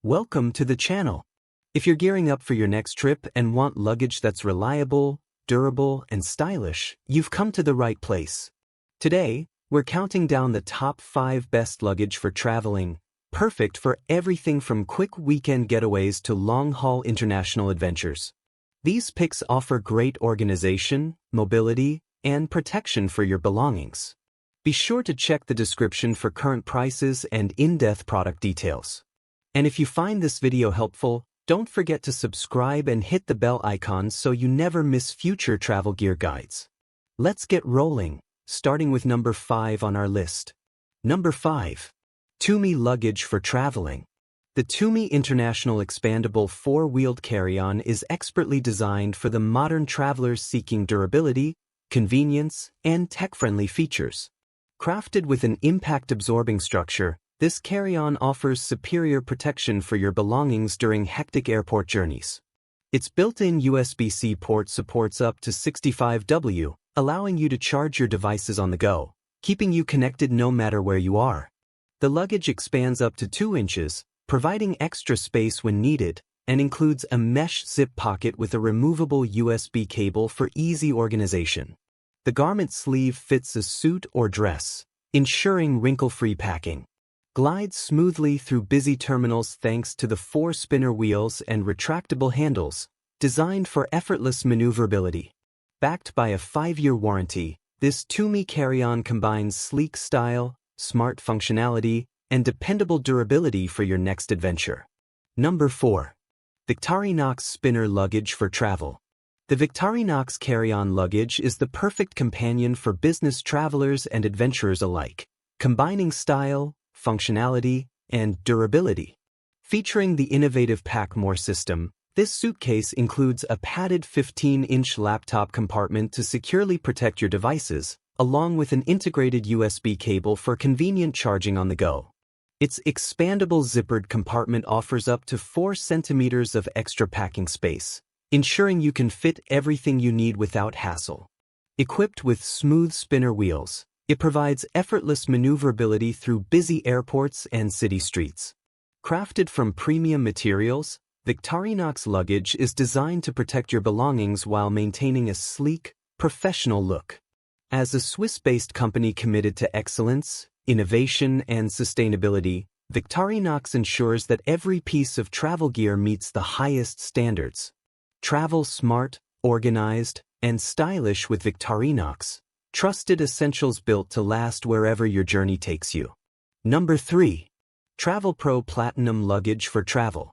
Welcome to the channel. If you're gearing up for your next trip and want luggage that's reliable, durable, and stylish, you've come to the right place. Today, we're counting down the top 5 best luggage for traveling, perfect for everything from quick weekend getaways to long-haul international adventures. These picks offer great organization, mobility, and protection for your belongings. Be sure to check the description for current prices and in-depth product details. And if you find this video helpful, don't forget to subscribe and hit the bell icon so you never miss future travel gear guides. Let's get rolling, starting with number 5 on our list. Number 5. TUMI Luggage for traveling. The TUMI International Expandable 4-wheeled carry-on is expertly designed for the modern travelers seeking durability, convenience, and tech-friendly features. Crafted with an impact-absorbing structure, this carry-on offers superior protection for your belongings during hectic airport journeys. Its built-in USB-C port supports up to 65W, allowing you to charge your devices on the go, keeping you connected no matter where you are. The luggage expands up to 2 inches, providing extra space when needed, and includes a mesh zip pocket with a removable USB cable for easy organization. The garment sleeve fits a suit or dress, ensuring wrinkle-free packing. Glides smoothly through busy terminals thanks to the 4 spinner wheels and retractable handles, designed for effortless maneuverability. Backed by a 5-year warranty, this TUMI carry-on combines sleek style, smart functionality, and dependable durability for your next adventure. Number 4. Victorinox Spinner Luggage for travel. The Victorinox carry-on luggage is the perfect companion for business travelers and adventurers alike, combining style, functionality, and durability. Featuring the innovative Packmore system, this suitcase includes a padded 15-inch laptop compartment to securely protect your devices, along with an integrated USB cable for convenient charging on the go. Its expandable zippered compartment offers up to 4 centimeters of extra packing space, ensuring you can fit everything you need without hassle. Equipped with smooth spinner wheels, it provides effortless maneuverability through busy airports and city streets. Crafted from premium materials, Victorinox luggage is designed to protect your belongings while maintaining a sleek, professional look. As a Swiss-based company committed to excellence, innovation, and sustainability, Victorinox ensures that every piece of travel gear meets the highest standards. Travel smart, organized, and stylish with Victorinox. Trusted essentials built to last wherever your journey takes you. Number 3. Travel Pro Platinum Luggage for travel.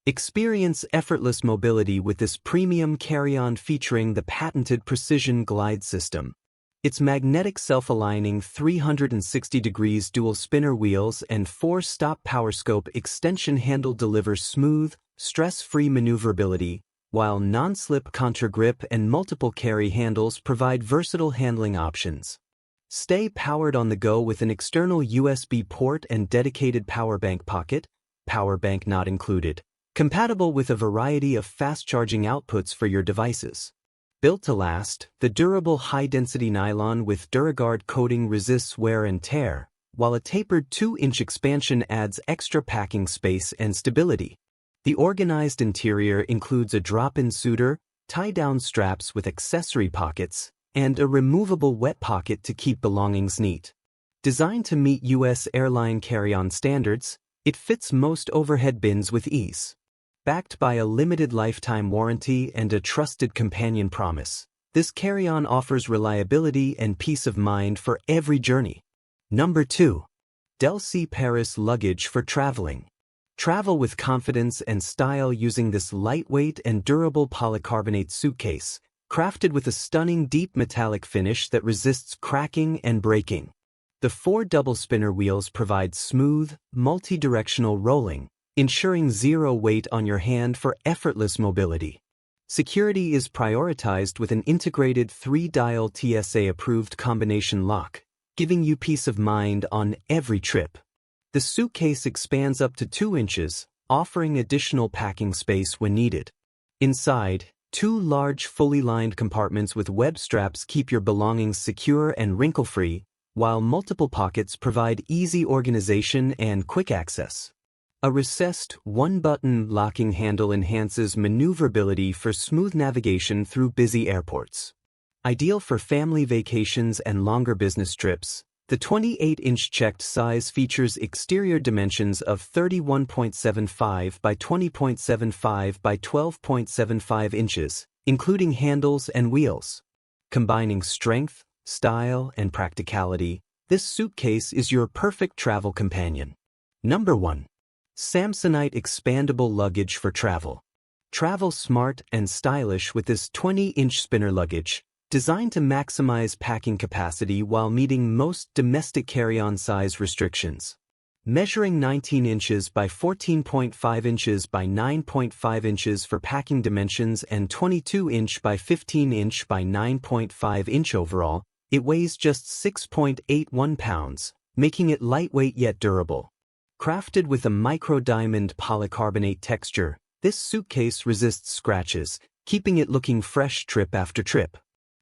Experience effortless mobility with this premium carry-on featuring the patented Precision Glide system. Its magnetic self-aligning 360 degrees dual spinner wheels and 4-stop PowerScope extension handle deliver smooth, stress-free maneuverability, while non-slip contour grip and multiple carry handles provide versatile handling options. Stay powered on the go with an external USB port and dedicated power bank pocket, power bank not included, compatible with a variety of fast-charging outputs for your devices. Built to last, the durable high-density nylon with DuraGuard coating resists wear and tear, while a tapered 2-inch expansion adds extra packing space and stability. The organized interior includes a drop-in suitor, tie-down straps with accessory pockets, and a removable wet pocket to keep belongings neat. Designed to meet U.S. airline carry-on standards, it fits most overhead bins with ease. Backed by a limited lifetime warranty and a trusted companion promise, this carry-on offers reliability and peace of mind for every journey. Number 2. Delcy Paris Luggage for traveling. Travel with confidence and style using this lightweight and durable polycarbonate suitcase, crafted with a stunning deep metallic finish that resists cracking and breaking. The 4 double spinner wheels provide smooth, multi-directional rolling, ensuring zero weight on your hand for effortless mobility. Security is prioritized with an integrated 3-dial TSA-approved combination lock, giving you peace of mind on every trip. The suitcase expands up to 2 inches, offering additional packing space when needed. Inside, 2 large fully lined compartments with web straps keep your belongings secure and wrinkle-free, while multiple pockets provide easy organization and quick access. A recessed, one-button locking handle enhances maneuverability for smooth navigation through busy airports. Ideal for family vacations and longer business trips, the 28-inch checked size features exterior dimensions of 31.75 by 20.75 by 12.75 inches, including handles and wheels. Combining strength, style, and practicality, this suitcase is your perfect travel companion. Number 1. Samsonite Expandable Luggage for Travel. Travel smart and stylish with this 20-inch spinner luggage, designed to maximize packing capacity while meeting most domestic carry-on size restrictions. Measuring 19 inches by 14.5 inches by 9.5 inches for packing dimensions and 22 inch by 15 inch by 9.5 inch overall, it weighs just 6.81 pounds, making it lightweight yet durable. Crafted with a micro-diamond polycarbonate texture, this suitcase resists scratches, keeping it looking fresh trip after trip.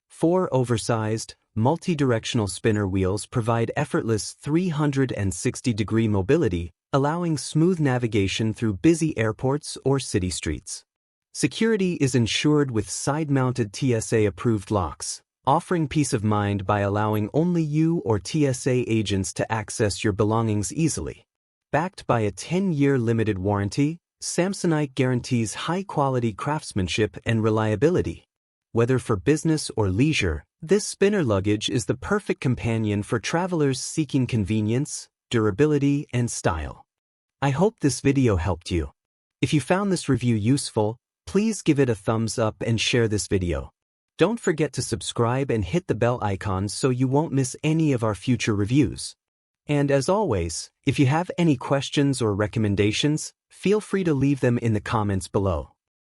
4 oversized, multi-directional spinner wheels provide effortless 360-degree mobility, allowing smooth navigation through busy airports or city streets. Security is ensured with side-mounted TSA-approved locks, offering peace of mind by allowing only you or TSA agents to access your belongings easily. Backed by a 10-year limited warranty, Samsonite guarantees high-quality craftsmanship and reliability. Whether for business or leisure, this spinner luggage is the perfect companion for travelers seeking convenience, durability, and style. I hope this video helped you. If you found this review useful, please give it a thumbs up and share this video. Don't forget to subscribe and hit the bell icon so you won't miss any of our future reviews. And as always, if you have any questions or recommendations, feel free to leave them in the comments below.